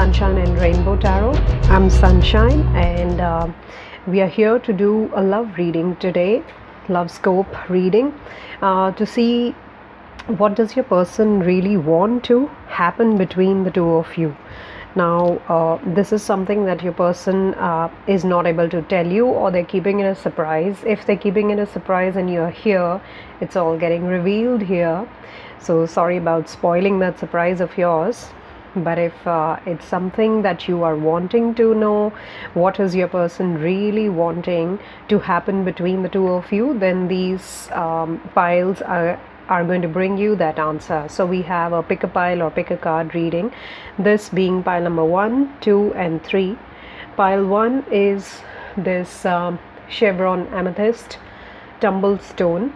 Sunshine and Rainbow Tarot. I'm Sunshine, and we are here to do a love reading today, love scope reading, to see what does your person really want to happen between the two of you. Now, this is something that your person is not able to tell you, or they're keeping it a surprise. If they're keeping it a surprise and you're here, it's all getting revealed here. So sorry about spoiling that surprise of yours. But if it's something that you are wanting to know, what is your person really wanting to happen between the two of you, then these piles are going to bring you that answer. So we have a pick a pile or pick a card reading, this being pile number 1, 2 and 3. Pile 1 is this chevron amethyst tumbled stone.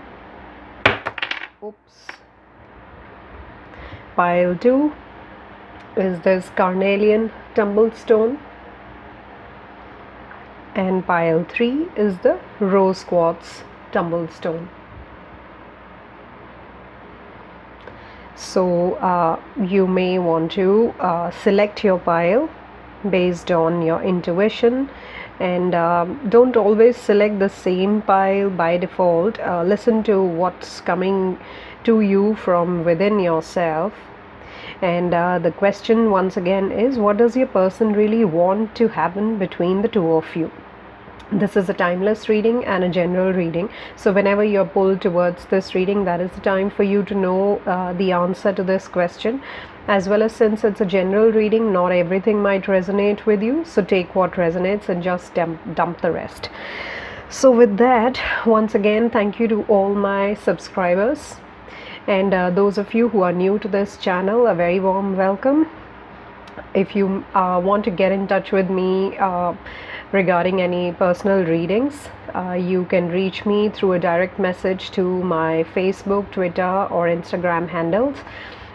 Oops. Pile 2 is this carnelian tumbled stone, and pile 3 is the rose quartz tumbled stone. So you may want to select your pile based on your intuition, and don't always select the same pile by default. Listen to what's coming to you from within yourself. And the question once again is, what does your person really want to happen between the two of you? This is a timeless reading and a general reading. So whenever you're pulled towards this reading, that is the time for you to know the answer to this question. As well as, since it's a general reading, not everything might resonate with you. So take what resonates and just dump the rest. So with that, once again, thank you to all my subscribers. And those of you who are new to this channel, a very warm welcome. If you want to get in touch with me regarding any personal readings, you can reach me through a direct message to my Facebook, Twitter or Instagram handles.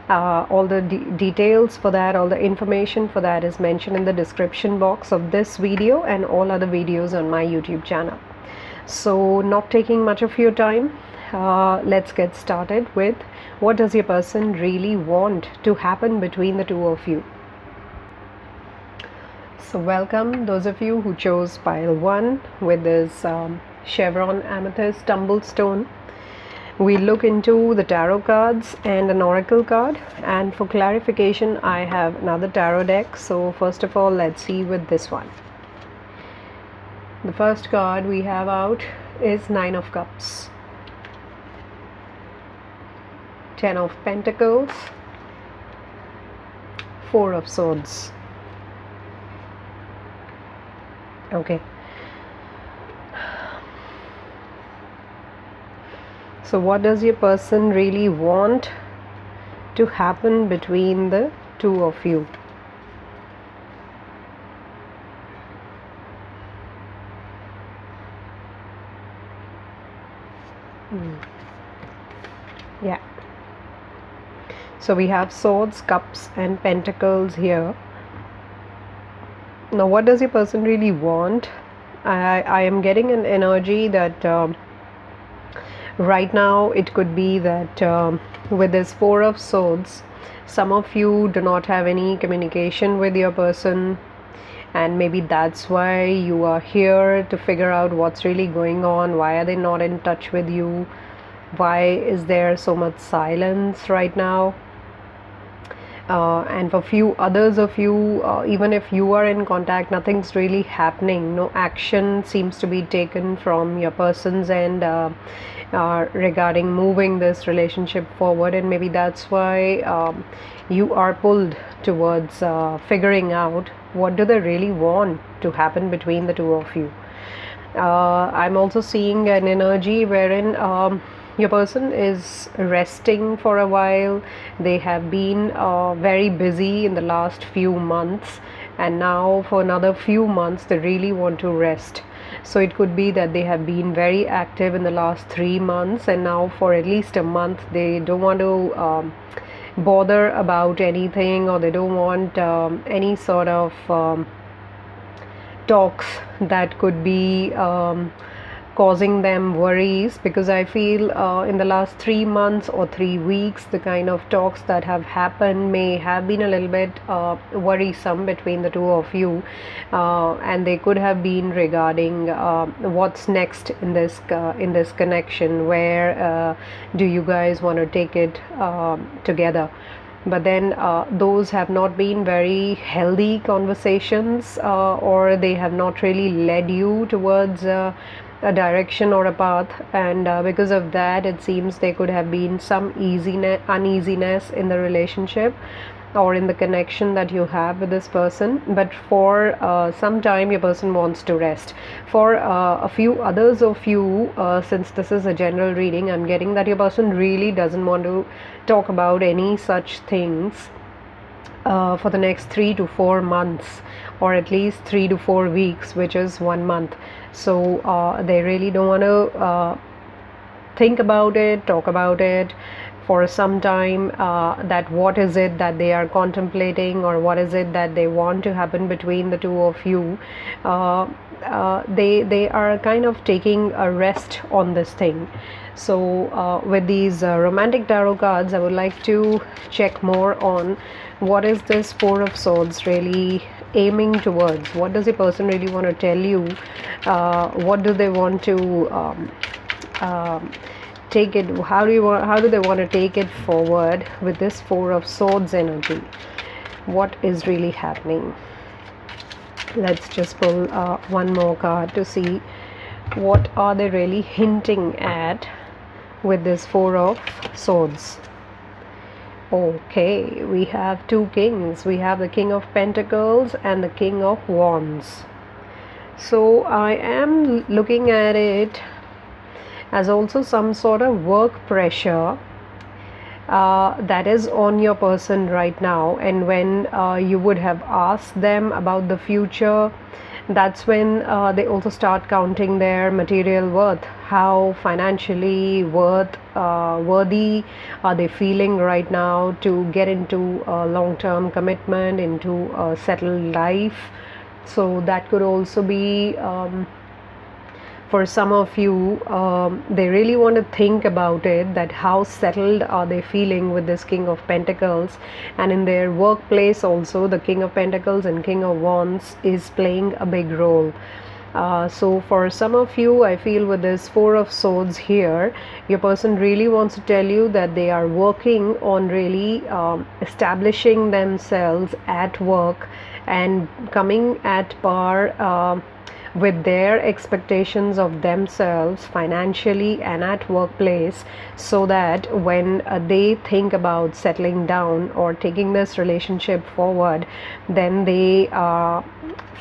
All the details for that, all the information for that is mentioned in the description box of this video and all other videos on my YouTube channel. So not taking much of your time, let's get started with what does your person really want to happen between the two of you. So welcome those of you who chose pile 1 with this chevron amethyst tumbled stone. We look into the tarot cards and an oracle card, and for clarification I have another tarot deck. So first of all, let's see with this one. The first card we have out is 9 of Cups, 10 of Pentacles, 4 of Swords. Okay. So what does your person really want to happen between the two of you? Yeah. So we have Swords, Cups and Pentacles here. Now what does your person really want? I am getting an energy that right now it could be that with this 4 of Swords, some of you do not have any communication with your person, and maybe that's why you are here to figure out what's really going on. Why are they not in touch with you? Why is there so much silence right now? And for few others of you, even if you are in contact, nothing's really happening. No action seems to be taken from your person's end regarding moving this relationship forward, and maybe that's why you are pulled towards figuring out what do they really want to happen between the two of you. I'm also seeing an energy wherein your person is resting for a while. They have been very busy in the last few months, and now for another few months they really want to rest. So it could be that they have been very active in the last 3 months, and now for at least a month they don't want to bother about anything, or they don't want any sort of talks that could be causing them worries, because I feel in the last 3 months or 3 weeks, the kind of talks that have happened may have been a little bit worrisome between the two of you, and they could have been regarding what's next in this connection. Where do you guys want to take it together? But then those have not been very healthy conversations, or they have not really led you towards a direction or a path, and because of that, it seems there could have been some uneasiness in the relationship or in the connection that you have with this person. But for some time, your person wants to rest. For a few others of you, since this is a general reading, I'm getting that your person really doesn't want to talk about any such things for the next 3 to 4 months, or at least 3 to 4 weeks, which is 1 month. So they really don't want to think about it, talk about it for some time, that what is it that they are contemplating, or what is it that they want to happen between the two of you. They are kind of taking a rest on this thing. So with these romantic tarot cards, I would like to check more on what is this Four of Swords really aiming towards. What does a person really want to tell you? What do they want to take it? How do they want to take it forward with this Four of Swords energy? What is really happening? Let's just pull one more card to see what are they really hinting at with this Four of Swords. Okay, we have two kings. We have the King of Pentacles and the King of Wands. So I am looking at it as also some sort of work pressure that is on your person right now. And when you would have asked them about the future, that's when they also start counting their material worth. How financially worthy are they feeling right now to get into a long-term commitment, into a settled life? So that could also be for some of you, they really want to think about it, that how settled are they feeling with this King of Pentacles. And in their workplace also, the King of Pentacles and King of Wands is playing a big role. So for some of you, I feel with this Four of Swords here, your person really wants to tell you that they are working on really establishing themselves at work and coming at par with their expectations of themselves financially and at workplace, so that when they think about settling down or taking this relationship forward, then they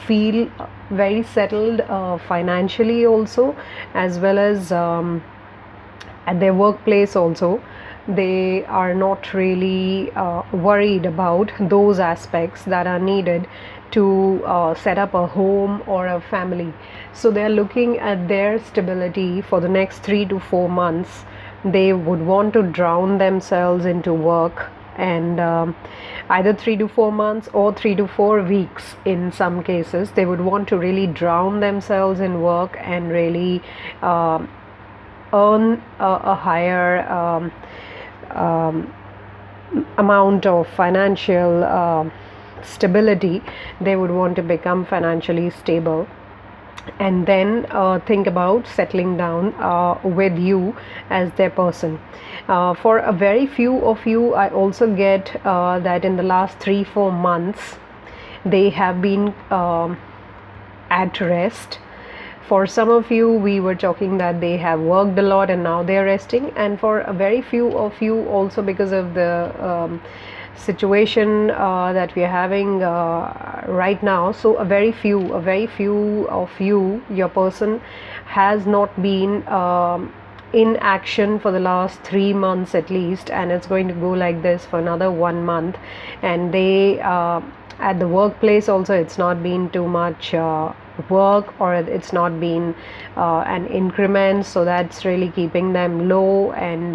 feel very settled financially also, as well as at their workplace also. They are not really worried about those aspects that are needed to set up a home or a family. So they are looking at their stability for the next 3 to 4 months. They would want to drown themselves into work, and either 3 to 4 months or 3 to 4 weeks in some cases, they would want to really drown themselves in work and really earn a higher amount of financial stability. They would want to become financially stable, and then think about settling down with you as their person. For a very few of you, I also get that in the last 3-4 months they have been at rest. For some of you, we were talking that they have worked a lot and now they are resting. And for a very few of you also, because of the situation that we are having right now, so a very few of you, your person has not been in action for the last 3 months at least, and it's going to go like this for another 1 month. And they at the workplace also, it's not been too much work, or it's not been an increment, so that's really keeping them low and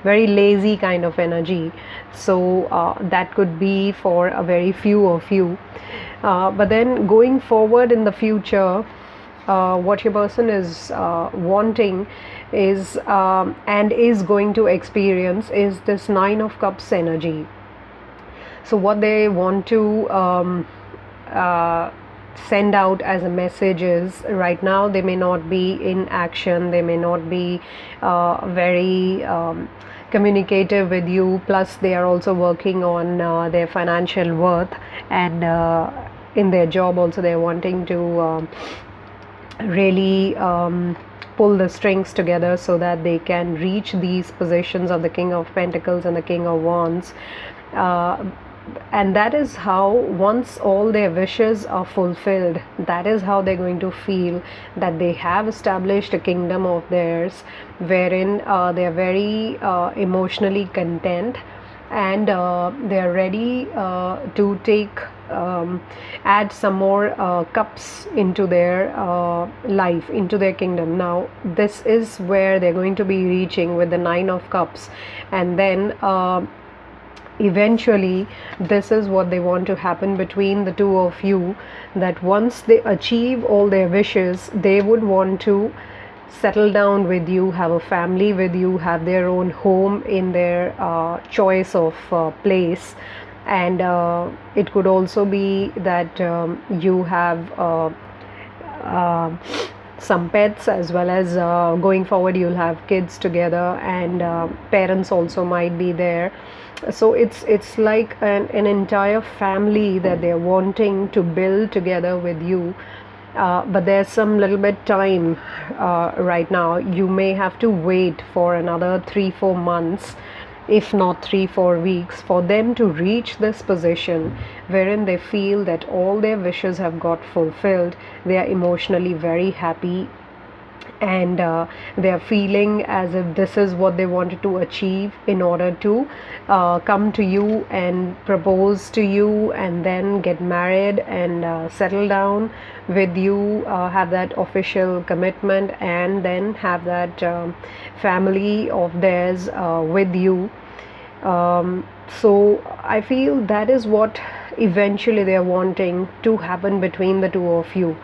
very lazy kind of energy. So that could be for a very few of you, but then going forward in the future, what your person is wanting is and is going to experience is this Nine of Cups energy. So what they want to uh, send out as a message is, right now they may not be in action, they may not be very communicative with you, plus they are also working on their financial worth, and in their job also they're wanting to really pull the strings together so that they can reach these positions of the King of Pentacles and the King of Wands. And that is how, once all their wishes are fulfilled, that is how they're going to feel that they have established a kingdom of theirs, wherein they are very emotionally content, and they are ready to take add some more cups into their life, into their kingdom. Now this is where they're going to be reaching with the Nine of Cups, and then eventually this is what they want to happen between the two of you, that once they achieve all their wishes, they would want to settle down with you, have a family with you, have their own home in their choice of place. And it could also be that you have some pets, as well as going forward you'll have kids together, and parents also might be there. So it's like an entire family that they're wanting to build together with you. But there's some little bit time right now. You may have to wait for another 3-4 months, if not 3-4 weeks, for them to reach this position wherein they feel that all their wishes have got fulfilled. They are emotionally very happy, and they are feeling as if this is what they wanted to achieve in order to come to you and propose to you, and then get married and settle down with you, have that official commitment, and then have that family of theirs with you. So I feel that is what eventually they are wanting to happen between the two of you.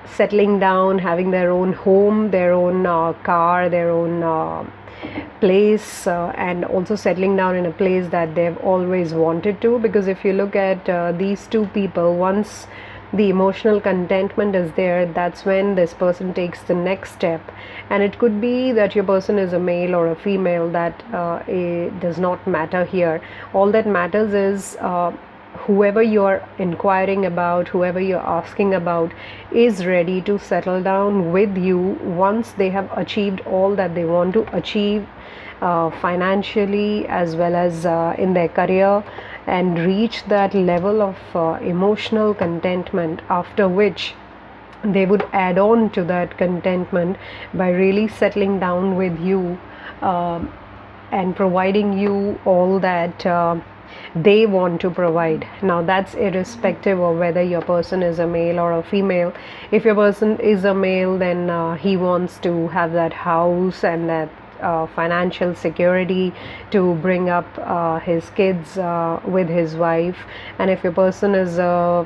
Settling down, having their own home, their own car, their own place, and also settling down in a place that they've always wanted to. Because if you look at these two people, once the emotional contentment is there, that's when this person takes the next step. And it could be that your person is a male or a female, that it does not matter here. All that matters is whoever you're inquiring about, whoever you're asking about, is ready to settle down with you once they have achieved all that they want to achieve, financially as well as in their career, and reach that level of emotional contentment, after which they would add on to that contentment by really settling down with you, and providing you all that they want to provide. Now that's irrespective of whether your person is a male or a female. If your person is a male, then he wants to have that house and that financial security to bring up his kids with his wife. And if your person is a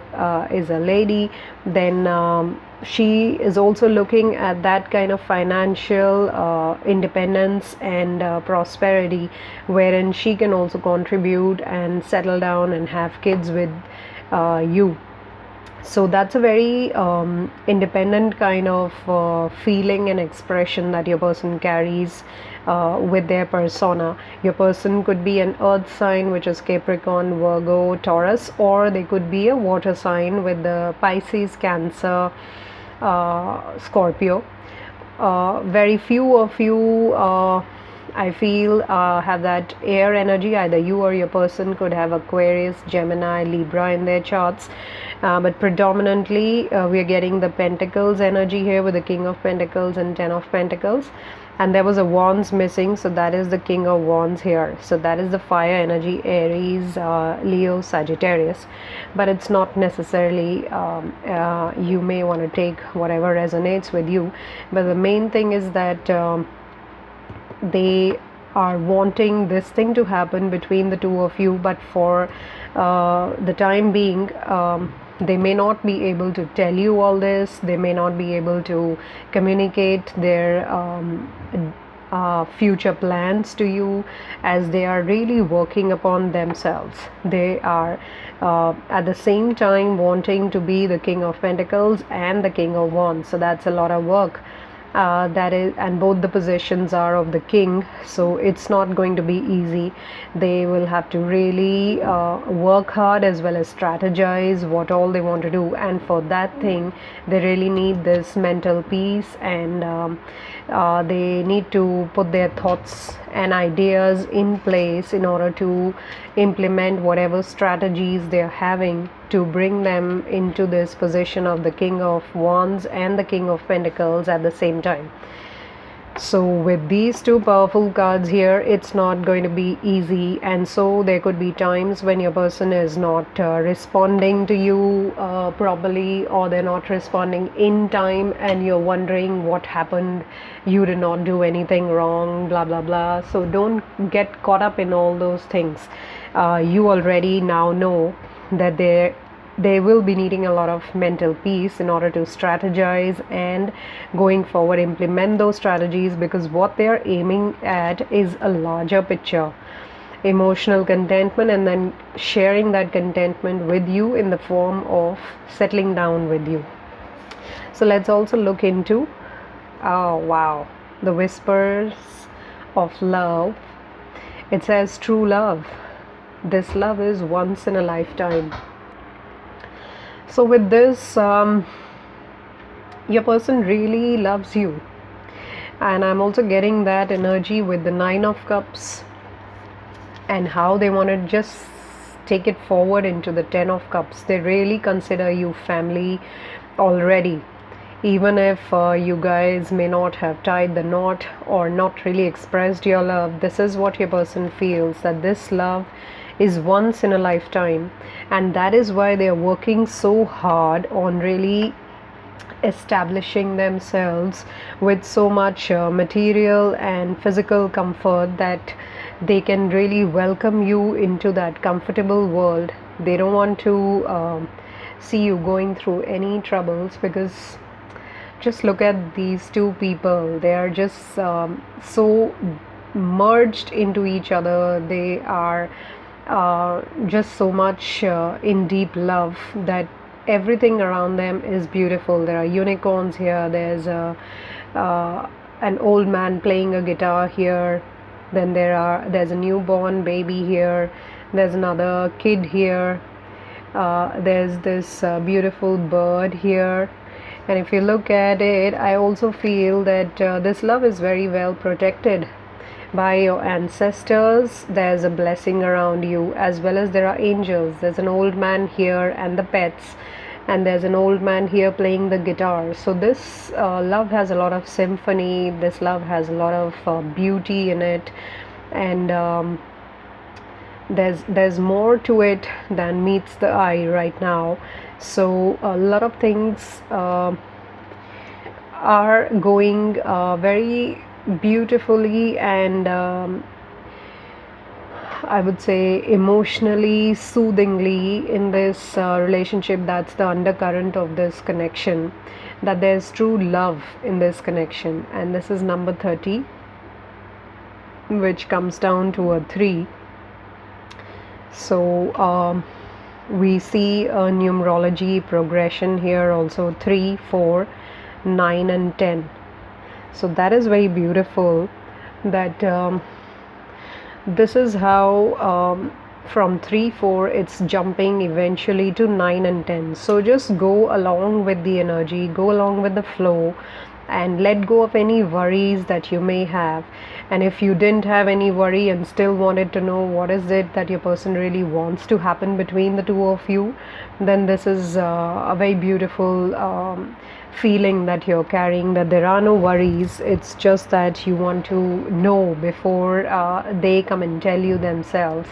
lady, then she is also looking at that kind of financial independence and prosperity, wherein she can also contribute and settle down and have kids with you. So that's a very independent kind of feeling and expression that your person carries with their persona. Your person could be an earth sign, which is Capricorn, Virgo, Taurus, or they could be a water sign with the Pisces, Cancer, Scorpio. Very few of you I feel have that air energy. Either you or your person could have Aquarius, Gemini, Libra in their charts, but predominantly we are getting the Pentacles energy here with the King of Pentacles and Ten of Pentacles. And there was a Wands missing, so that is the King of Wands here. So that is the fire energy, Aries, Leo, Sagittarius. But it's not necessarily, you may want to take whatever resonates with you. But the main thing is that they are wanting this thing to happen between the two of you. But for the time being, They may not be able to tell you all this, they may not be able to communicate their future plans to you, as they are really working upon themselves. They are at the same time wanting to be the King of Pentacles and the King of Wands, so that's a lot of work. That is, and both the positions are of the king, so it's not going to be easy. They will have to really work hard, as well as strategize what all they want to do, and for that thing they really need this mental peace, and they need to put their thoughts and ideas in place in order to implement whatever strategies they are having to bring them into this position of the King of Wands and the King of Pentacles at the same time. So with these two powerful cards here, it's not going to be easy, and so there could be times when your person is not responding to you properly, or they're not responding in time, and you're wondering what happened. You did not do anything wrong, blah blah blah. So don't get caught up in all those things. You already now know that they will be needing a lot of mental peace in order to strategize and going forward implement those strategies, because what they are aiming at is a larger picture, emotional contentment, and then sharing that contentment with you in the form of settling down with you. So let's also look into, oh wow, the whispers of love. It says true love. This love is once in a lifetime. So with this, your person really loves you, and I'm also getting that energy with the Nine of Cups, and how they want to just take it forward into the Ten of Cups. They really consider you family already, even if you guys may not have tied the knot or not really expressed your love. This is what your person feels, that this love is once in a lifetime, and that is why they are working so hard on really establishing themselves with so much material and physical comfort that they can really welcome you into that comfortable world. They don't want to see you going through any troubles, because just look at these two people. They are just so merged into each other. They are just so much in deep love that everything around them is beautiful. There are unicorns here, there's an old man playing a guitar here, then there's a newborn baby here, there's another kid here, there's this beautiful bird here. And if you look at it, I also feel that this love is very well protected by your ancestors. There's a blessing around you, as well as there are angels. There's an old man here and the pets, and there's an old man here playing the guitar. So this love has a lot of symphony. This love has a lot of beauty in it, and there's more to it than meets the eye right now. So a lot of things are going very beautifully, and I would say emotionally soothingly in this relationship. That's the undercurrent of this connection, that there's true love in this connection. And this is number 30, which comes down to a 3. So we see a numerology progression here also, 3, 4, 9 and 10. So that is very beautiful, that this is how from 3, 4 it's jumping eventually to 9 and 10. So just go along with the energy, go along with the flow, and let go of any worries that you may have. And if you didn't have any worry and still wanted to know what is it that your person really wants to happen between the two of you, then this is a very beautiful feeling that you're carrying, that there are no worries. It's just that you want to know before they come and tell you themselves.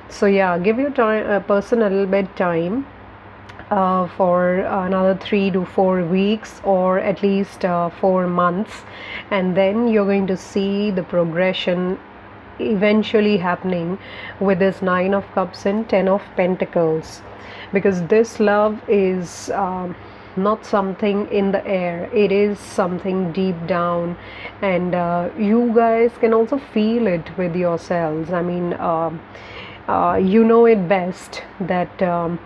So yeah, give your person a little bit time for another 3 to 4 weeks, or at least 4 months, and then you're going to see the progression eventually happening with this Nine of Cups and Ten of Pentacles, because this love is not something in the air, it is something deep down, and you guys can also feel it with yourselves. I mean, you know it best that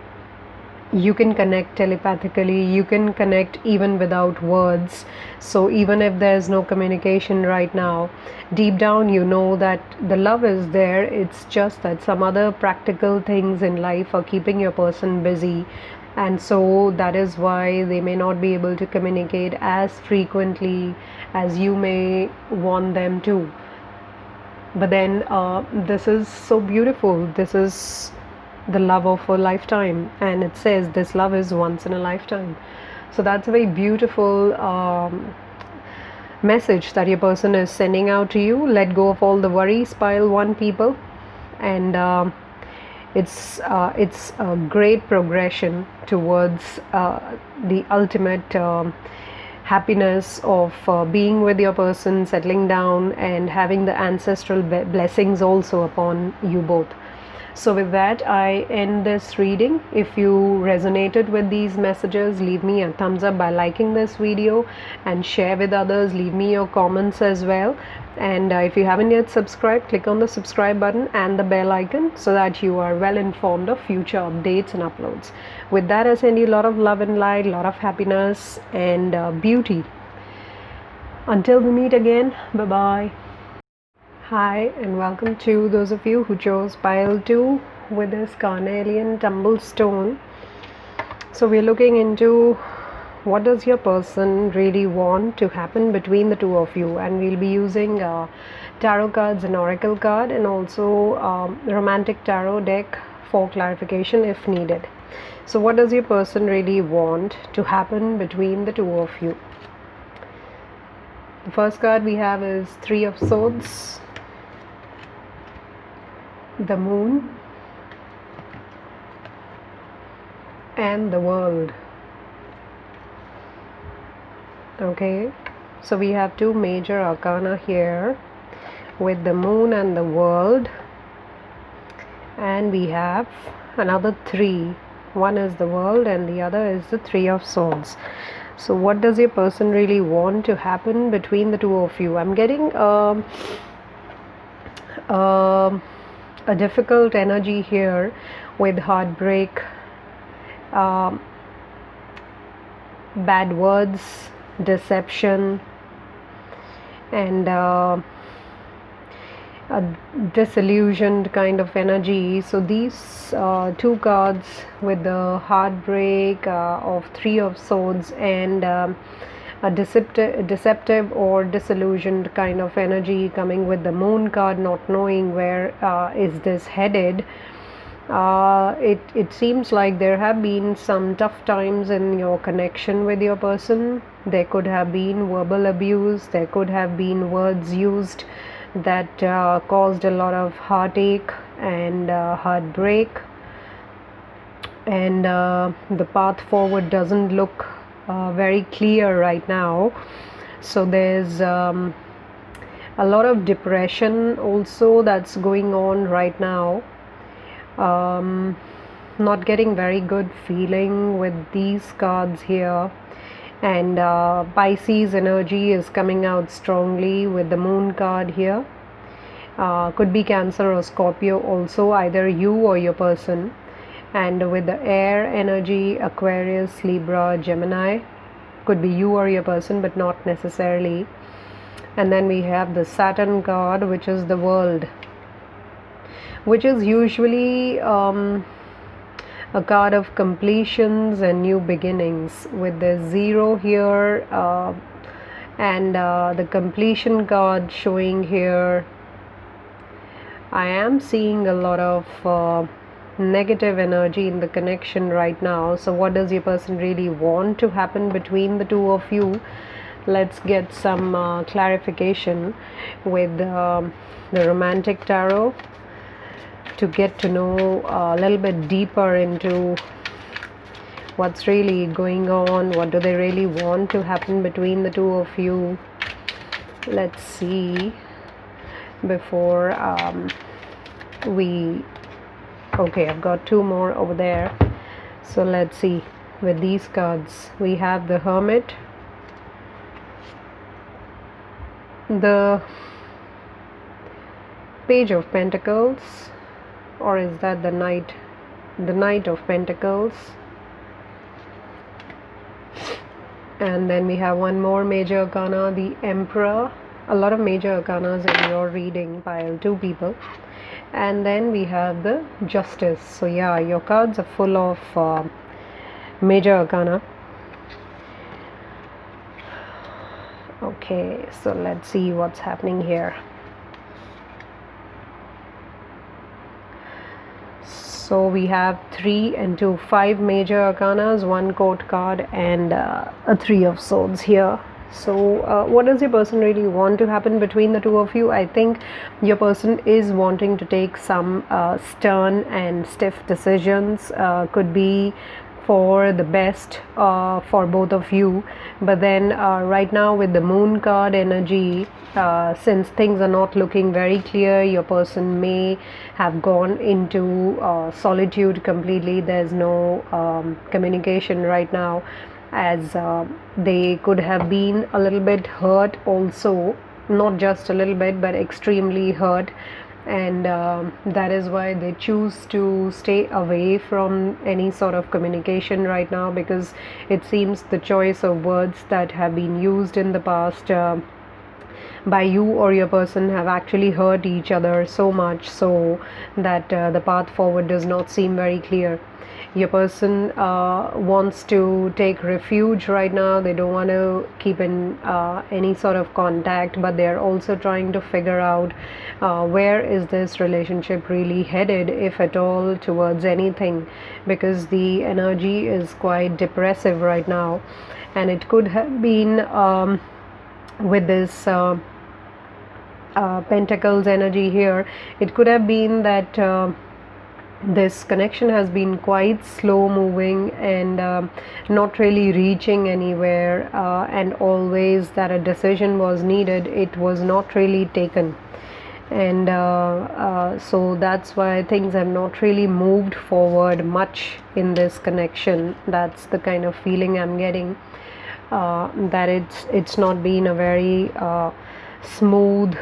you can connect telepathically, you can connect even without words. So even if there's no communication right now, deep down you know that the love is there. It's just that some other practical things in life are keeping your person busy, and so that is why they may not be able to communicate as frequently as you may want them to. But then this is so beautiful. This is the love of a lifetime, and it says this love is once in a lifetime. So that's a very beautiful message that your person is sending out to you. Let go of all the worries, pile one, people, and it's a great progression towards the ultimate happiness of being with your person, settling down, and having the ancestral blessings also upon you both. So with that, I end this reading. If you resonated with these messages, leave me a thumbs up by liking this video and share with others. Leave me your comments as well. And if you haven't yet subscribed, click on the subscribe button and the bell icon so that you are well informed of future updates and uploads. With that, I send you a lot of love and light, a lot of happiness and beauty. Until we meet again, bye-bye. Hi, and welcome to those of you who chose pile 2 with this carnelian tumblestone. So we're looking into what does your person really want to happen between the two of you, and we'll be using tarot cards and oracle card, and also romantic tarot deck for clarification if needed. So what does your person really want to happen between the two of you? The first card we have is Three of Swords, the Moon, and the World. Okay, so we have two major arcana here with the Moon and the World, and we have another three. One is the World and the other is the Three of Swords. So what does your person really want to happen between the two of you? I'm getting a difficult energy here with heartbreak, bad words, deception, and a disillusioned kind of energy. So these two cards with the heartbreak of Three of Swords and a deceptive or disillusioned kind of energy coming with the Moon card, not knowing where is this headed. It seems like there have been some tough times in your connection with your person. There could have been verbal abuse, there could have been words used that caused a lot of heartache and heartbreak, and the path forward doesn't look very clear right now. So there's a lot of depression also that's going on right now. Not getting very good feeling with these cards here, and Pisces energy is coming out strongly with the Moon card here. Could be Cancer or Scorpio also, either you or your person. And with the air energy, Aquarius, Libra, Gemini, could be you or your person, but not necessarily. And then we have the Saturn card, which is the World, which is usually a card of completions and new beginnings, with the Zero here and the completion card showing here. I am seeing a lot of negative energy in the connection right now. So what does your person really want to happen between the two of you? Let's get some clarification with the romantic tarot to get to know a little bit deeper into what's really going on. What do they really want to happen between the two of you? Let's see. before we okay, I've got two more over there. So let's see. With these cards, we have the Hermit, the Page of Pentacles, or is that the Knight? The Knight of Pentacles. And then we have one more major arcana, the Emperor. A lot of major arcanas in your reading pile, two people. And then we have the Justice. So yeah, your cards are full of major arcana. Okay, so let's see what's happening here. So we have 3 and 2, 5 major arcanas, 1 court card, and a 3 of swords here. So what does your person really want to happen between the two of you? I think your person is wanting to take some stern and stiff decisions. Could be for the best for both of you, but then right now with the Moon card energy, since things are not looking very clear, your person may have gone into solitude completely. There's no communication right now, as they could have been a little bit hurt also, not just a little bit but extremely hurt, and that is why they choose to stay away from any sort of communication right now, because it seems the choice of words that have been used in the past by you or your person have actually hurt each other so much so that the path forward does not seem very clear. Your person wants to take refuge right now. They don't want to keep in any sort of contact, but they're also trying to figure out where is this relationship really headed, if at all, towards anything, because the energy is quite depressive right now. And it could have been with this Pentacles energy here, it could have been that this connection has been quite slow moving and not really reaching anywhere, and always that a decision was needed, it was not really taken, and so that's why things have not really moved forward much in this connection. That's the kind of feeling I'm getting, that it's not been a very smooth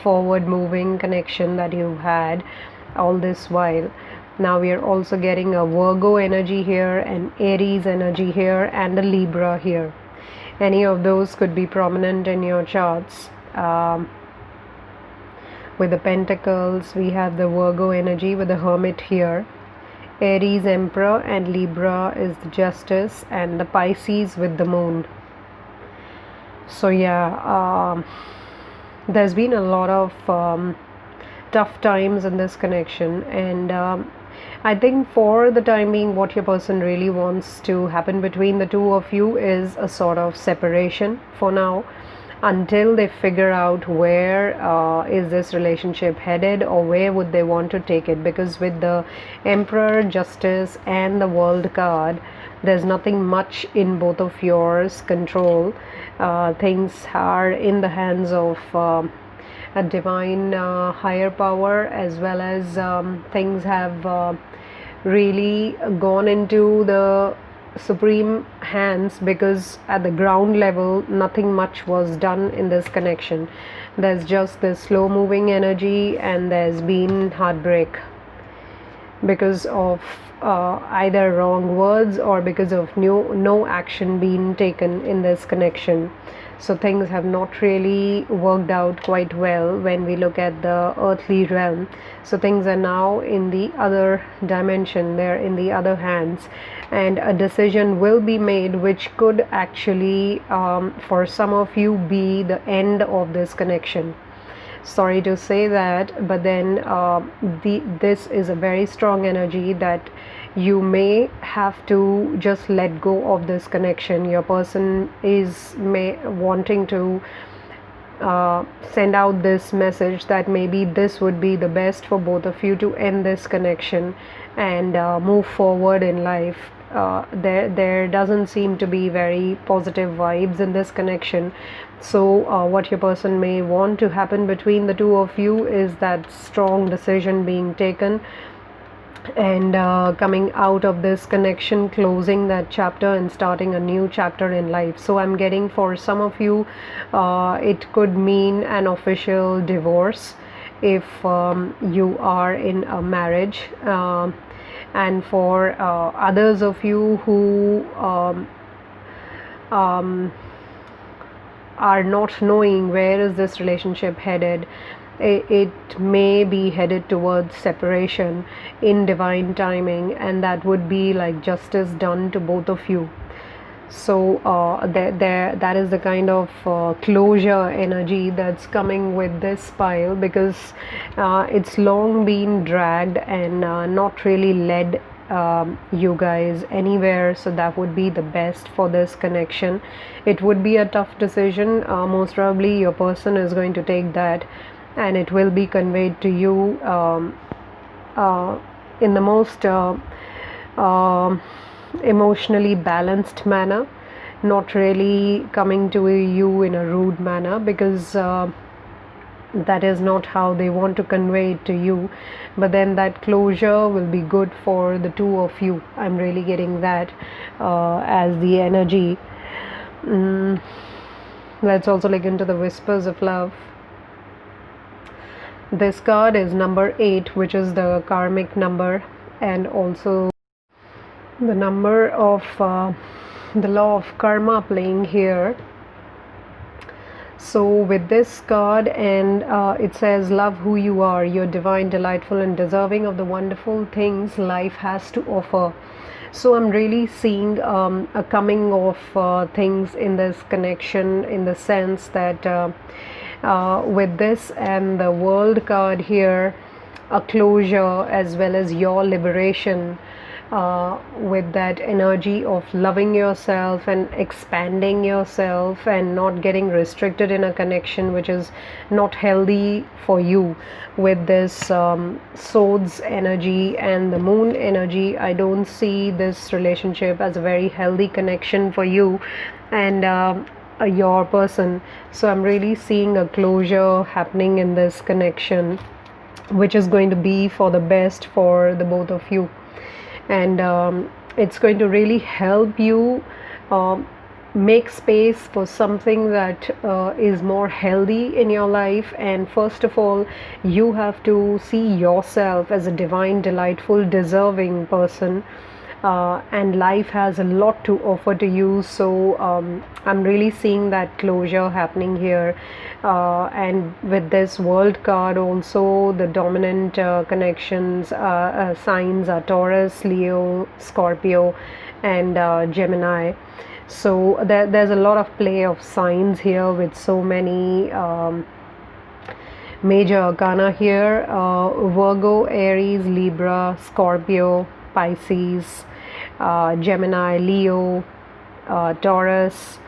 forward moving connection that you've had all this while. Now we are also getting a Virgo energy here, an Aries energy here, and a Libra here. Any of those could be prominent in your charts. With the Pentacles, we have the Virgo energy with the Hermit here, Aries Emperor, and Libra is the Justice, and the Pisces with the Moon. So yeah, there's been a lot of tough times in this connection, and I think for the time being what your person really wants to happen between the two of you is a sort of separation for now, until they figure out where is this relationship headed, or where would they want to take it. Because with the Emperor, Justice, and the World card, there's nothing much in both of yours control. Things are in the hands of a divine higher power, as well as things have really gone into the supreme hands, because at the ground level nothing much was done in this connection. There's just this slow moving energy, and there's been heartbreak because of either wrong words or because of no action being taken in this connection. So things have not really worked out quite well when we look at the earthly realm. So things are now in the other dimension, they're in the other hands, and a decision will be made which could actually for some of you be the end of this connection. Sorry to say that, but then this is a very strong energy that you may have to just let go of this connection. Your person is wanting to send out this message that maybe this would be the best for both of you to end this connection and move forward in life. there doesn't seem to be very positive vibes in this connection. So what your person may want to happen between the two of you is that strong decision being taken, and coming out of this connection, closing that chapter and starting a new chapter in life. So I'm getting, for some of you, it could mean an official divorce if you are in a marriage, and for others of you who are not knowing where is this relationship headed, it may be headed towards separation in divine timing, and that would be like justice done to both of you. So that is the kind of closure energy that's coming with this pile, because it's long been dragged and not really led you guys anywhere. So that would be the best for this connection. It would be a tough decision. Most probably your person is going to take that, and it will be conveyed to you in the most emotionally balanced manner, not really coming to you in a rude manner, because that is not how they want to convey it to you. But then that closure will be good for the two of you. I'm really getting that as the energy. Let's also look into the whispers of love. This card is number 8, which is the karmic number, and also the number of the law of karma playing here. So with this card, and it says, love who you are, you're divine, delightful, and deserving of the wonderful things life has to offer. So I'm really seeing a coming of things in this connection, in the sense that with this and the world card here, a closure as well as your liberation, with that energy of loving yourself and expanding yourself and not getting restricted in a connection which is not healthy for you. With this swords energy and the moon energy, I don't see this relationship as a very healthy connection for you and your person. So I'm really seeing a closure happening in this connection, which is going to be for the best for the both of you. And it's going to really help you make space for something that is more healthy in your life. And first of all, you have to see yourself as a divine, delightful, deserving person, and life has a lot to offer to you. So I'm really seeing that closure happening here, and with this world card also, the dominant connections signs are Taurus, Leo, Scorpio, and Gemini. So there's a lot of play of signs here, with so many major arcana here: Virgo, Aries, Libra, Scorpio, Pisces, Gemini, Leo, Taurus.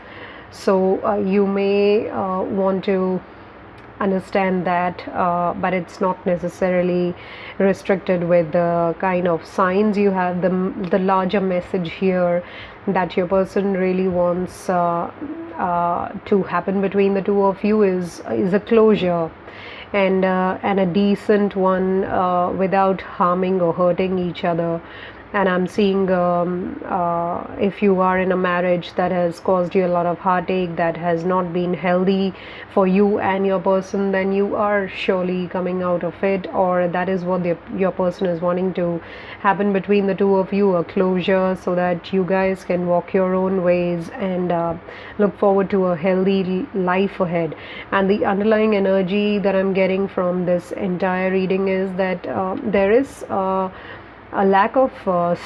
So you may want to understand that, but it's not necessarily restricted with the kind of signs you have. The larger message here that your person really wants to happen between the two of you is a closure, and a decent one, without harming or hurting each other. And I'm seeing if you are in a marriage that has caused you a lot of heartache, that has not been healthy for you and your person, then you are surely coming out of it, or that is what your person is wanting to happen between the two of you, a closure, so that you guys can walk your own ways and look forward to a healthy life ahead. And the underlying energy that I'm getting from this entire reading is that there is a lack of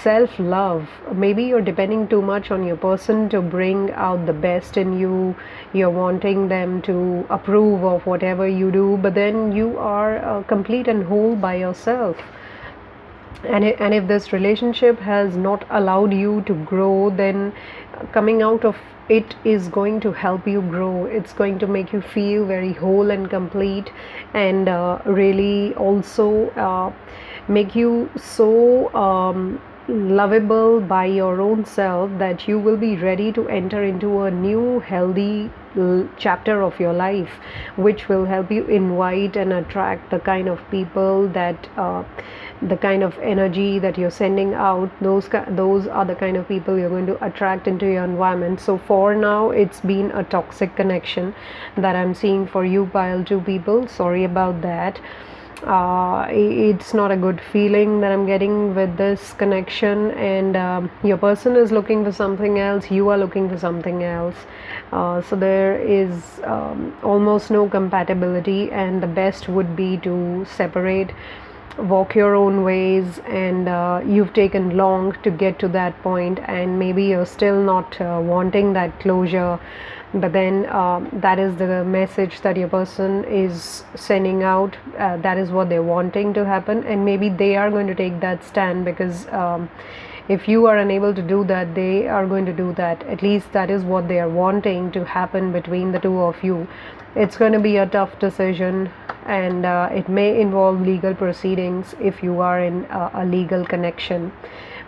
self-love. Maybe you're depending too much on your person to bring out the best in you. You're wanting them to approve of whatever you do, but then you are complete and whole by yourself. And if this relationship has not allowed you to grow, then coming out of it is going to help you grow. It's going to make you feel very whole and complete, and really also make you so lovable by your own self, that you will be ready to enter into a new healthy chapter of your life, which will help you invite and attract the kind of people that the kind of energy that you're sending out. Those are the kind of people you're going to attract into your environment. So for now, it's been a toxic connection that I'm seeing for you, pile 2 people. Sorry about that. It's not a good feeling that I'm getting with this connection, and your person is looking for something else, you are looking for something else. So there is almost no compatibility, and the best would be to separate, walk your own ways, and you've taken long to get to that point, and maybe you're still not wanting that closure. But then that is the message that your person is sending out. That is what they're wanting to happen, and maybe they are going to take that stand, because if you are unable to do that, they are going to do that. At least that is what they are wanting to happen between the two of you. It's going to be a tough decision, and it may involve legal proceedings if you are in a legal connection.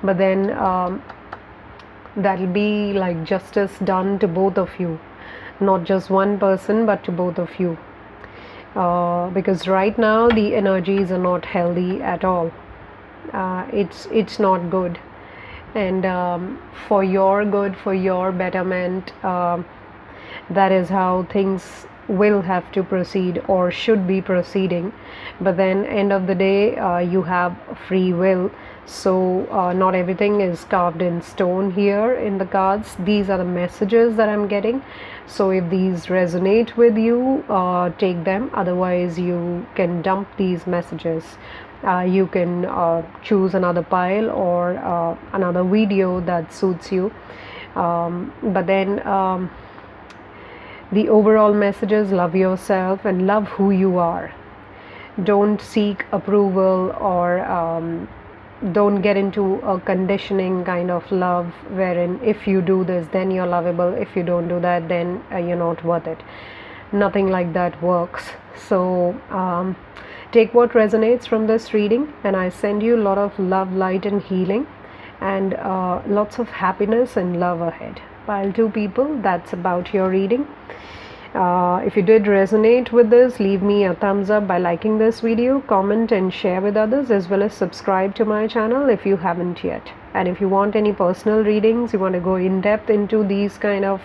But then that'll be like justice done to both of you, not just one person, but to both of you, because right now the energies are not healthy at all. It's not good, and for your good, for your betterment, that is how things will have to proceed, or should be proceeding. But then end of the day, you have free will, so not everything is carved in stone here in the cards. These are the messages that I'm getting, so if these resonate with you, take them. Otherwise, you can dump these messages. You can choose another pile or another video that suits you. But then the overall messages: love yourself and love who you are. Don't seek approval, or don't get into a conditioning kind of love, wherein if you do this, then you're lovable. If you don't do that, then you're not worth it. Nothing like that works. So take what resonates from this reading, and I send you a lot of love, light, and healing, and lots of happiness and love ahead. Pile 2 people, that's about your reading. If you did resonate with this, leave me a thumbs up by liking this video, comment and share with others, as well as subscribe to my channel if you haven't yet. And if you want any personal readings, you want to go in depth into these kind of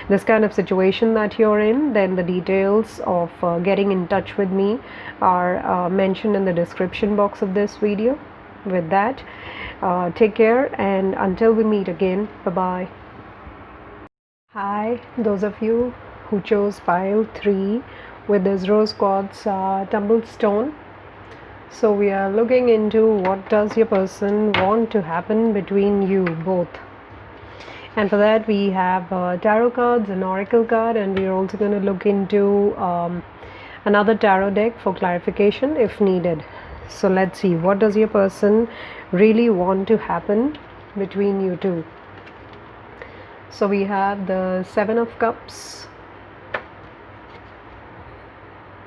this kind of situation that you're in, then the details of getting in touch with me are mentioned in the description box of this video. With that, take care, and until we meet again, bye bye. Hi, those of you who chose pile 3 with this rose quartz tumbled stone. So we are looking into what does your person want to happen between you both. And for that, we have tarot cards, an oracle card, and we are also going to look into another tarot deck for clarification if needed. So let's see, what does your person really want to happen between you two. So we have the 7 of Cups,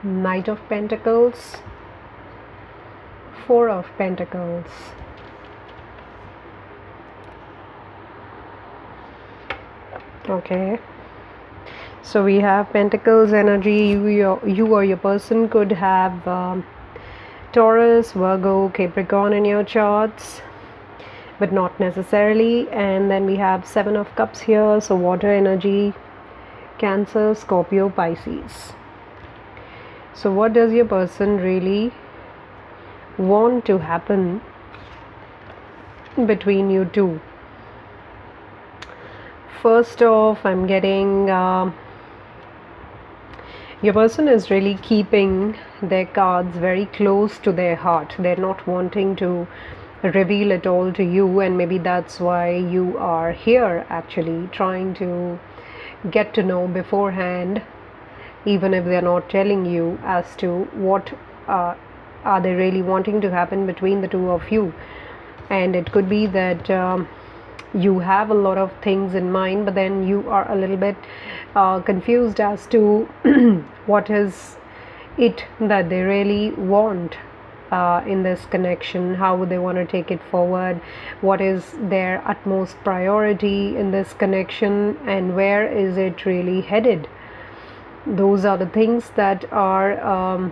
Knight of Pentacles, 4 of Pentacles, okay. So we have Pentacles energy. You or your person could have Taurus, Virgo, Capricorn in your charts, but not necessarily. And then we have 7 of Cups here, so water energy, Cancer, Scorpio, Pisces. So what does your person really want to happen between you two? First off, I'm getting your person is really keeping their cards very close to their heart. They're not wanting to reveal it all to you, and maybe that's why you are here, actually trying to get to know beforehand, even if they're not telling you, as to what are they really wanting to happen between the two of you. And it could be that you have a lot of things in mind, but then you are a little bit confused as to what is it that they really want in this connection? How would they want to take it forward? What is their utmost priority in this connection, and where is it really headed? Those are the things that are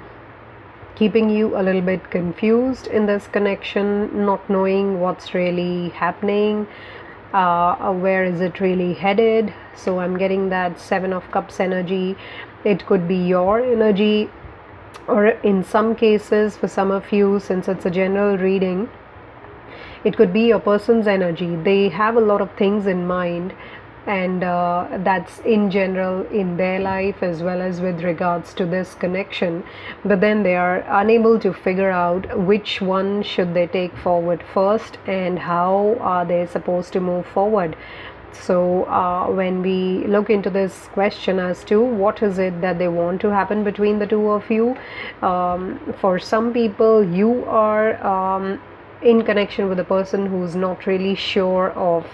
keeping you a little bit confused in this connection, not knowing what's really happening, where is it really headed. So I'm getting that Seven of Cups energy. It could be your energy, or in some cases, for some of you, since it's a general reading, it could be your person's energy. They have a lot of things in mind, and that's in general in their life as well as with regards to this connection, but then they are unable to figure out which one should they take forward first, and how are they supposed to move forward. So when we look into this question as to what is it that they want to happen between the two of you, for some people you are in connection with a person who's not really sure of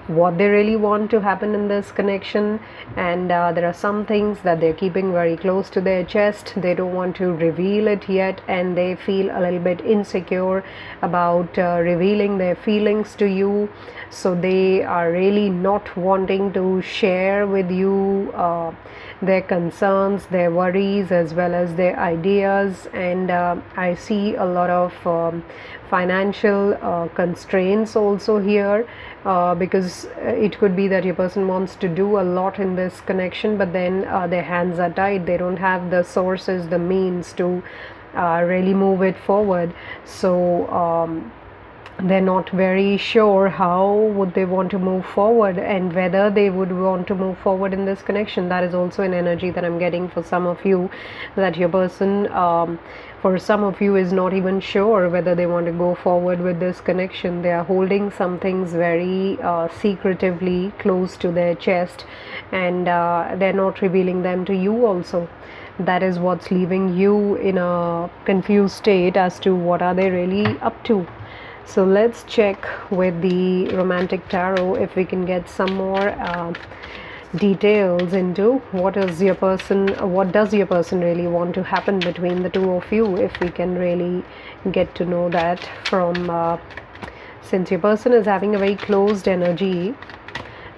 what they really want to happen in this connection, and there are some things that they're keeping very close to their chest. They don't want to reveal it yet, and they feel a little bit insecure about revealing their feelings to you, so they are really not wanting to share with you their concerns, their worries, as well as their ideas. And I see a lot of financial constraints also here, because it could be that your person wants to do a lot in this connection, but then their hands are tied. They don't have the sources, the means to really move it forward. So they're not very sure how would they want to move forward, and whether they would want to move forward in this connection. That is also an energy that I'm getting for some of you, that your person, for some of you, is not even sure whether they want to go forward with this connection. They are holding some things very secretively close to their chest, and they're not revealing them to you also. That is what's leaving you in a confused state as to what are they really up to. So let's check with the Romantic Tarot if we can get some more details into what does your person really want to happen between the two of you, if we can really get to know that from since your person is having a very closed energy,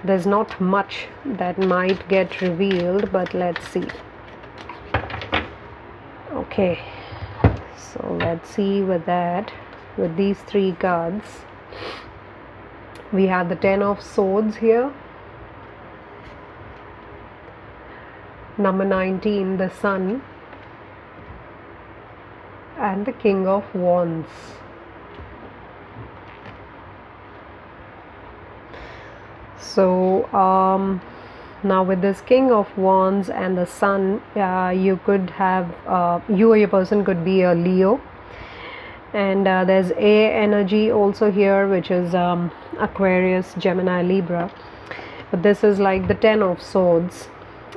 there's not much that might get revealed, but let's see. Okay, so let's see with that. With these three cards, we have the Ten of Swords here, number 19, the Sun, and the King of Wands. So now with this King of Wands and the Sun, you could have you or your person could be a Leo. And there's air energy also here, which is Aquarius, Gemini, Libra. But this is like the Ten of Swords.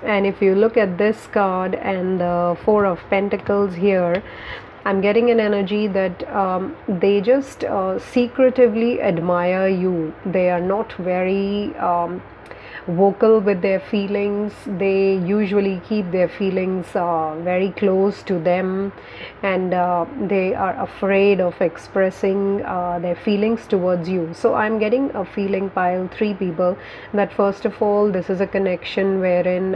And if you look at this card and the Four of Pentacles here, I'm getting an energy that they just secretively admire you. They are not very vocal with their feelings. They usually keep their feelings very close to them, and they are afraid of expressing their feelings towards you. So I'm getting a feeling pile, three people, that first of all, this is a connection wherein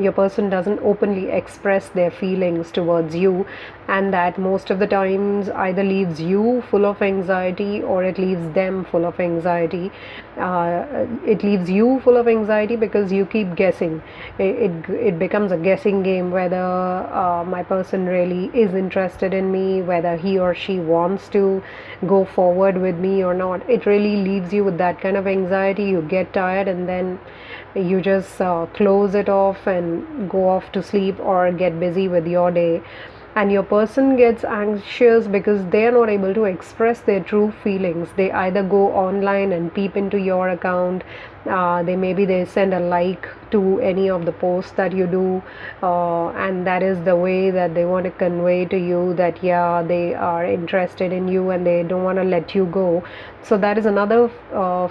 your person doesn't openly express their feelings towards you, and that most of the times either leaves you full of anxiety, or it leaves them full of anxiety. It leaves you full of anxiety because you keep guessing. It becomes a guessing game whether my person really is interested in me, whether he or she wants to go forward with me or not. It really leaves you with that kind of anxiety. You get tired, and then you just close it off and go off to sleep or get busy with your day. And your person gets anxious because they are not able to express their true feelings. They either go online and peep into your account, they send a like to any of the posts that you do, and that is the way that they want to convey to you that yeah, they are interested in you and they don't want to let you go. So that is another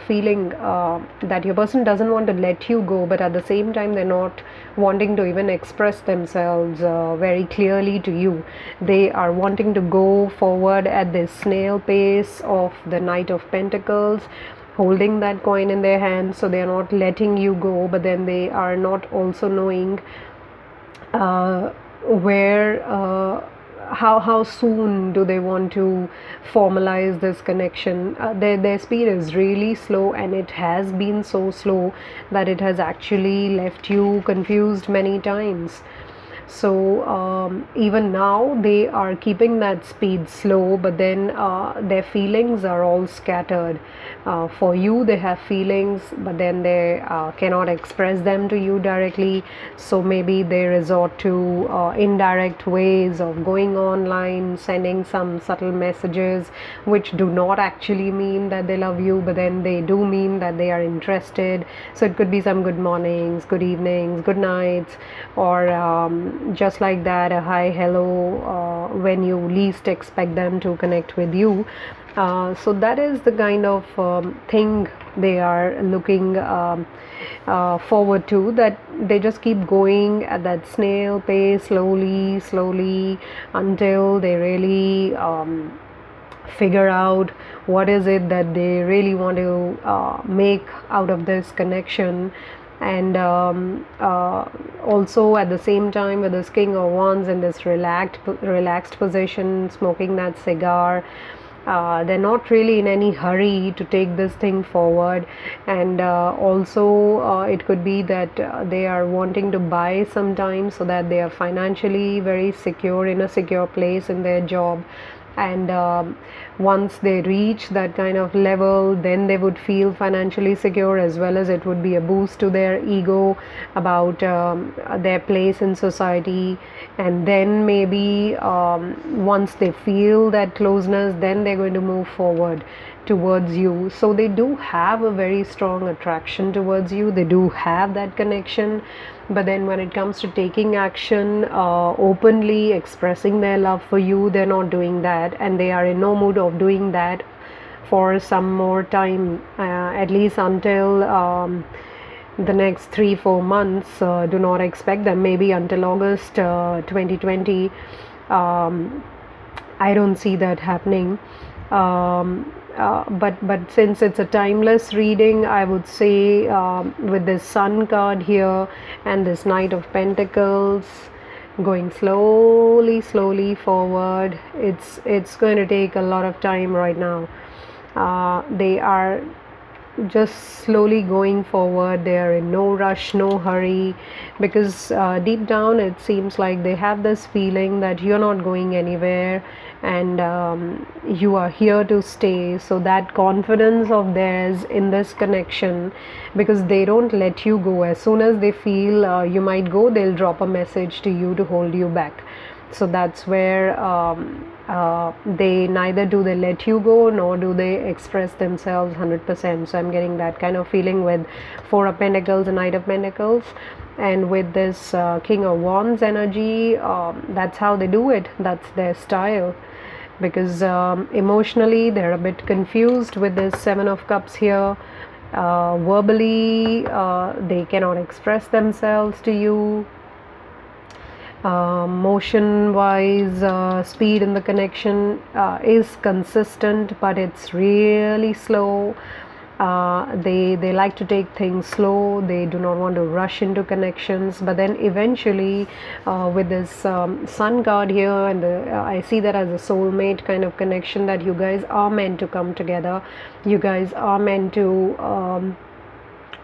feeling, that your person doesn't want to let you go, but at the same time they're not wanting to even express themselves very clearly to you. They are wanting to go forward at this snail pace of the Knight of Pentacles, holding that coin in their hand, so they are not letting you go, but then they are not also knowing where how soon do they want to formalize this connection. Their speed is really slow, and it has been so slow that it has actually left you confused many times. So even now they are keeping that speed slow, but then their feelings are all scattered. For you they have feelings, but then they cannot express them to you directly, so maybe they resort to indirect ways of going online, sending some subtle messages which do not actually mean that they love you, but then they do mean that they are interested. So it could be some good mornings, good evenings, good nights, or just like that, a hi, hello, when you least expect them to connect with you. So that is the kind of thing they are looking forward to, that they just keep going at that snail pace, slowly, until they really figure out what is it that they really want to make out of this connection. And also at the same time, with this King of Wands in this relaxed position, smoking that cigar, they're not really in any hurry to take this thing forward. And also it could be that they are wanting to buy some time so that they are financially very secure, in a secure place in their job. And once they reach that kind of level, then they would feel financially secure, as well as it would be a boost to their ego about their place in society. And then maybe once they feel that closeness, then they're going to move forward towards you. So they do have a very strong attraction towards you, they do have that connection, but then when it comes to taking action, openly expressing their love for you, they're not doing that, and they are in no mood of doing that for some more time, at least until the next 3-4 months. Do not expect them, maybe until August 2020. I don't see that happening. But since it's a timeless reading, I would say with this Sun card here and this Knight of Pentacles going slowly forward, it's going to take a lot of time right now. They are just slowly going forward. They are in no rush, no hurry, because deep down it seems like they have this feeling that you're not going anywhere, and you are here to stay. So that confidence of theirs in this connection, because they don't let you go. As soon as they feel you might go, they'll drop a message to you to hold you back. So that's where they neither do they let you go, nor do they express themselves 100%. So I'm getting that kind of feeling with Four of Pentacles and Knight of Pentacles. And with this King of Wands energy, that's how they do it. That's their style. Because emotionally they're a bit confused with this Seven of Cups here. Verbally they cannot express themselves to you. Motion wise, speed in the connection is consistent, but it's really slow. They like to take things slow. They do not want to rush into connections, but then eventually with this Sun card here, and I see that as a soulmate kind of connection, that you guys are meant to come together. You guys are meant to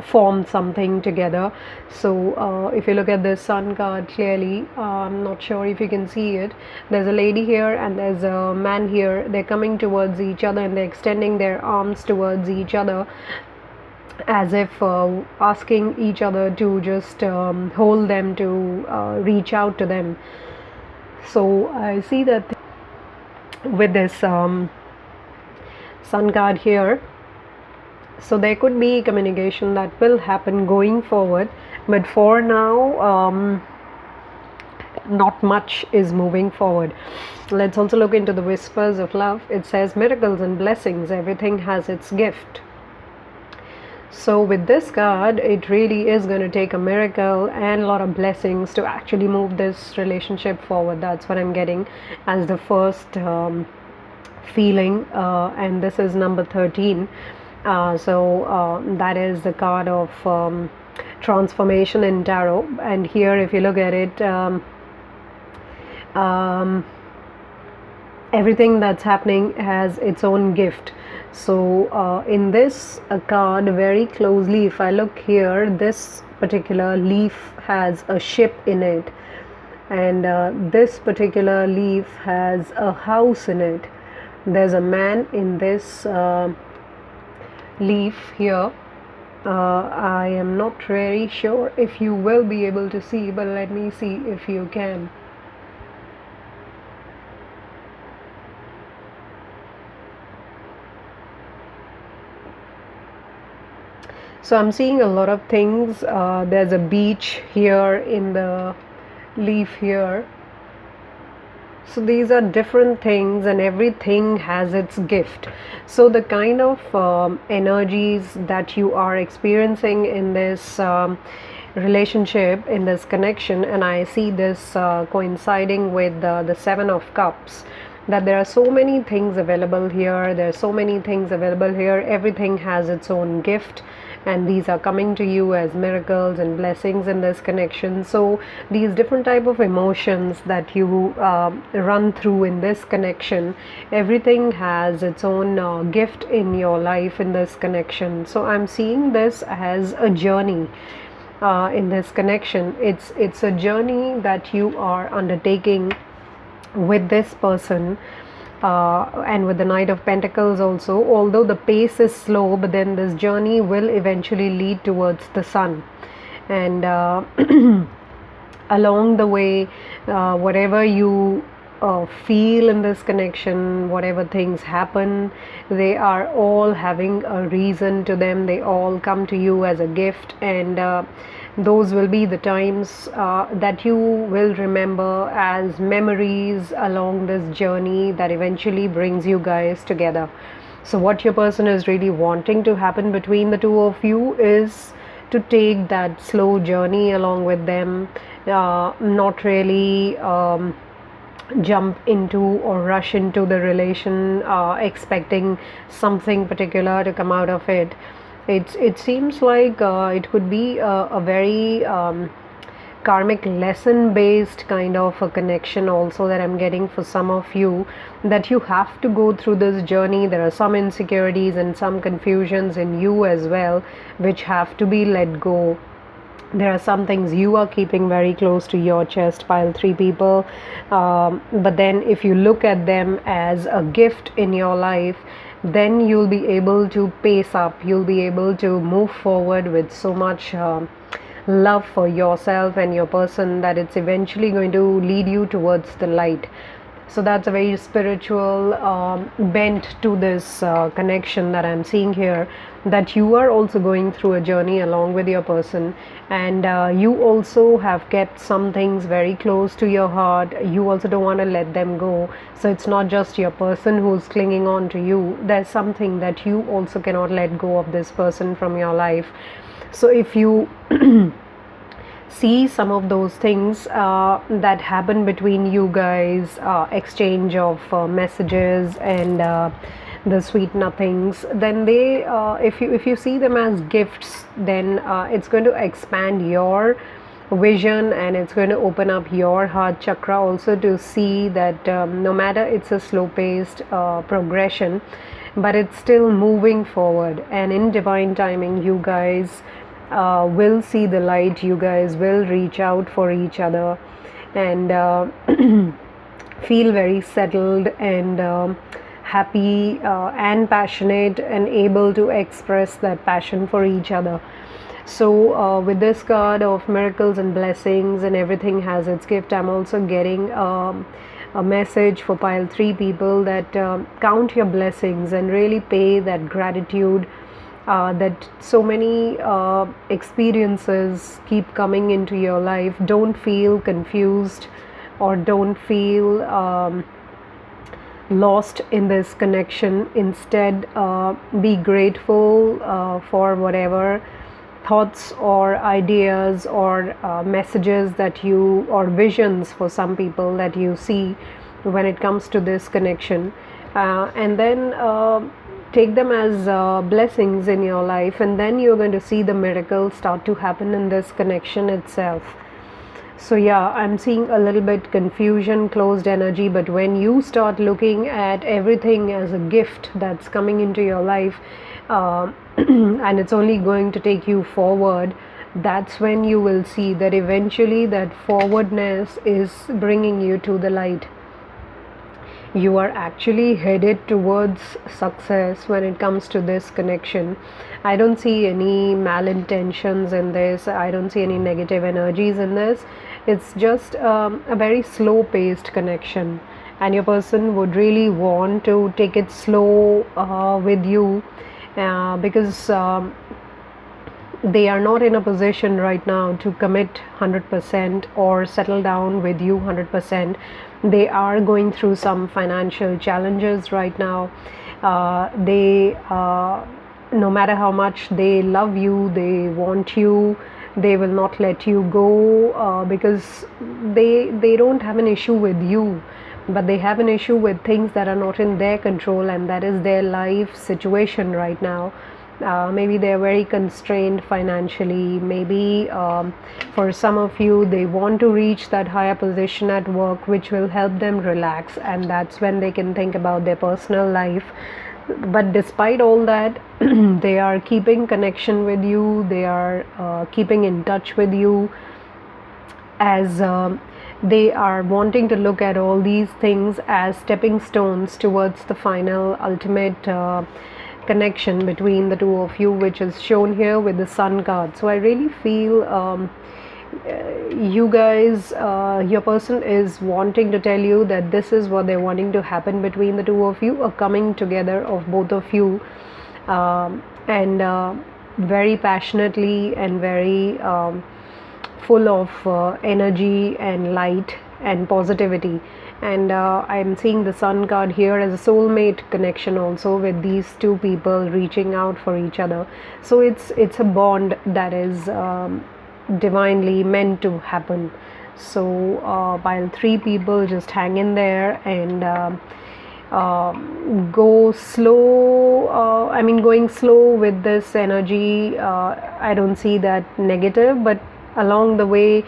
form something together. So if you look at the Sun card clearly, I'm not sure if you can see it, there's a lady here and there's a man here. They're coming towards each other and they're extending their arms towards each other, as if asking each other to just hold them, to reach out to them. So I see that with this Sun card here. So there could be communication that will happen going forward, but for now, not much is moving forward. Let's also look into the whispers of love. It says miracles and blessings, everything has its gift. So with this card, it really is going to take a miracle and a lot of blessings to actually move this relationship forward. That's what I'm getting as the first feeling, and this is number 13. That is the card of transformation in tarot. And here, if you look at it, everything that's happening has its own gift. So in this card, very closely, if I look here, this particular leaf has a ship in it, and this particular leaf has a house in it. There's a man in this leaf here. I am not really sure if you will be able to see, but let me see if you can. So I'm seeing a lot of things. There's a beach here in the leaf here. So these are different things, and everything has its gift. So the kind of energies that you are experiencing in this relationship, in this connection, and I see this coinciding with the Seven of Cups, that there are so many things available here. There are so many things available here. Everything has its own gift, and these are coming to you as miracles and blessings in this connection. So these different type of emotions that you run through in this connection, everything has its own gift in your life in this connection. So I'm seeing this as a journey. In this connection, it's a journey that you are undertaking with this person, and with the Knight of Pentacles also. Although the pace is slow, but then this journey will eventually lead towards the sun. And along the way, whatever you feel in this connection, whatever things happen, they are all having a reason to them. They all come to you as a gift, and those will be the times that you will remember as memories along this journey that eventually brings you guys together. So what your person is really wanting to happen between the two of you is to take that slow journey along with them, not really jump into or rush into the relation expecting something particular to come out of it. It seems like it could be a very karmic lesson based kind of a connection also that I'm getting for some of you, that you have to go through this journey. There are some insecurities and some confusions in you as well, which have to be let go. There are some things you are keeping very close to your chest, pile 3 people, but then if you look at them as a gift in your life, then you'll be able to pace up, you'll be able to move forward with so much love for yourself and your person that it's eventually going to lead you towards the light. So that's a very spiritual bent to this connection that I'm seeing here, that you are also going through a journey along with your person, and you also have kept some things very close to your heart. You also don't want to let them go. So it's not just your person who's clinging on to you. There's something that you also cannot let go of this person from your life. So if you see some of those things that happen between you guys, exchange of messages and the sweet nothings, then they if you see them as gifts, then it's going to expand your vision, and it's going to open up your heart chakra also to see that no matter it's a slow paced progression, but it's still moving forward, and in divine timing you guys will see the light. You guys will reach out for each other and feel very settled and happy and passionate and able to express that passion for each other. So with this card of miracles and blessings and everything has its gift, I'm also getting a message for pile 3 people that count your blessings and really pay that gratitude that so many experiences keep coming into your life. Don't feel confused or don't feel lost in this connection. Instead, be grateful for whatever thoughts or ideas or messages that you, or visions for some people, that you see when it comes to this connection, and then take them as blessings in your life, and then you're going to see the miracles start to happen in this connection itself. So yeah, I'm seeing a little bit confusion, closed energy, but when you start looking at everything as a gift that's coming into your life, and it's only going to take you forward, that's when you will see that eventually that forwardness is bringing you to the light. You are actually headed towards success when it comes to this connection. I don't see any malintentions in this. I don't see any negative energies in this. It's just a very slow paced connection, and your person would really want to take it slow with you, because they are not in a position right now to commit 100% or settle down with you 100%. They are going through some financial challenges right now. No matter how much they love you, they want you, they will not let you go, because they don't have an issue with you, but they have an issue with things that are not in their control, and that is their life situation right now. Maybe they're very constrained financially. Maybe for some of you, they want to reach that higher position at work, which will help them relax, and that's when they can think about their personal life. But despite all that, they are keeping connection with you, they are keeping in touch with you, as they are wanting to look at all these things as stepping stones towards the final ultimate connection between the two of you, which is shown here with the Sun card. So I really feel you guys, your person is wanting to tell you that this is what they're wanting to happen between the two of you, a coming together of both of you, and very passionately and very full of energy and light and positivity. And I'm seeing the Sun card here as a soulmate connection also, with these two people reaching out for each other. So it's a bond that is divinely meant to happen. So while three people just hang in there and go slow, going slow with this energy, I don't see that negative, but along the way,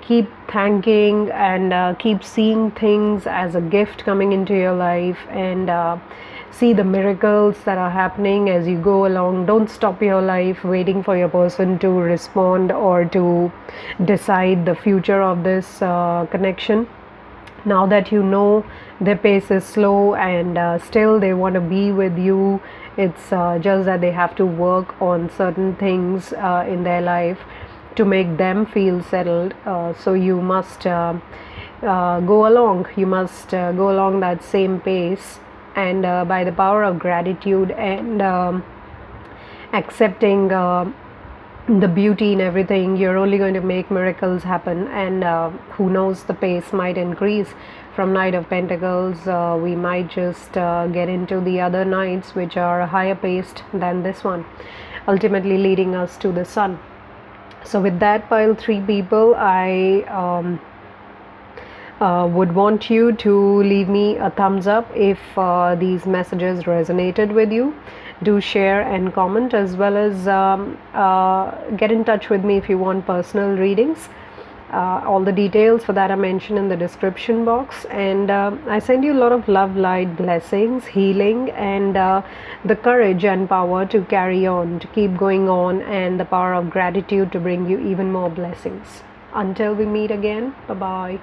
keep thanking and keep seeing things as a gift coming into your life, and see the miracles that are happening as you go along. Don't stop your life waiting for your person to respond or to decide the future of this connection. Now that you know their pace is slow and still they want to be with you, it's just that they have to work on certain things in their life to make them feel settled. So you must go along. You must go along that same pace, and by the power of gratitude and accepting the beauty in everything, you're only going to make miracles happen. And who knows, the pace might increase. From Knight of Pentacles, we might just get into the other knights which are higher paced than this one, ultimately leading us to the Sun. So with that, pile 3 people, I would want you to leave me a thumbs up if these messages resonated with you. Do share and comment, as well as get in touch with me if you want personal readings. All the details for that are mentioned in the description box, and I send you a lot of love, light, blessings, healing, and the courage and power to carry on, to keep going on, and the power of gratitude to bring you even more blessings. Until we meet again, bye bye.